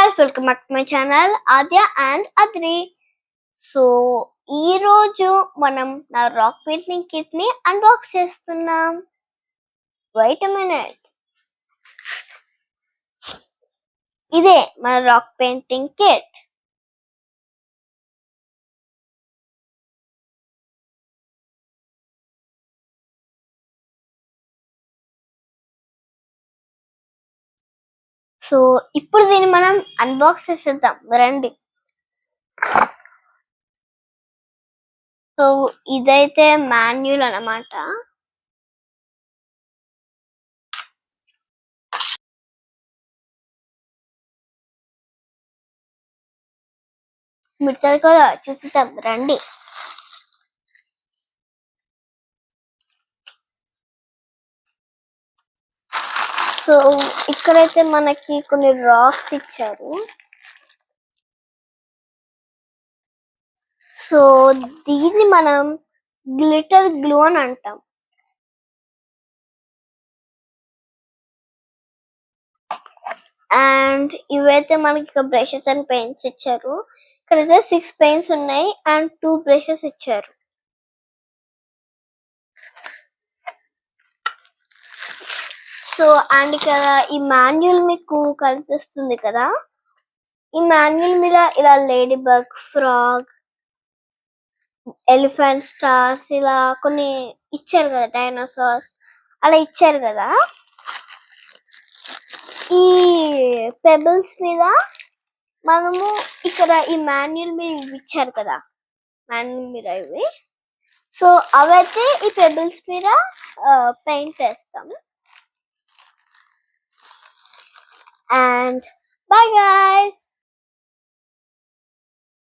guys, welcome back to my channel Adya and Adri. So ఈ రోజు మనం నా రాక్ పెయింటింగ్ కిట్ ని అన్బాక్స్ చేస్తున్నాం. Wait a minute. ఇదే మన రాక్ పెయింటింగ్ కిట్. సో ఇప్పుడు దీన్ని మనం అన్బాక్స్ చేసేద్దాం రండి. సో ఇదైతే మాన్యువల్ అన్నమాట. మిడతలు కూడా చూసేద్దాం రండి. సో ఇక్కడైతే మనకి కొన్ని రాక్స్ ఇచ్చారు. సో దీన్ని మనం గ్లిటర్ గ్లూ అని అంటాం. అండ్ ఇవైతే మనకి బ్రషెస్ అండ్ పెయింట్స్ ఇచ్చారు. ఇక్కడైతే 6 పెయింట్స్ ఉన్నాయి అండ్ 2 బ్రషెస్ ఇచ్చారు. సో అండ్ ఇక్కడ ఈ మాన్యువల్ మీకు కనిపిస్తుంది కదా, ఈ మాన్యువల్ మీద ఇలా lady bug, frog, elephant, stars ఇలా కొన్ని ఇచ్చారు కదా, డైనోసార్స్ అలా ఇచ్చారు కదా. ఈ పెబుల్స్ మీద మనము ఇక్కడ ఈ మాన్యువల్ మీద ఇచ్చారు కదా, మాన్యువల్ మీద ఇవి. సో అవైతే ఈ పెబుల్స్ మీద పెయింట్ వేస్తాం. And bye guys.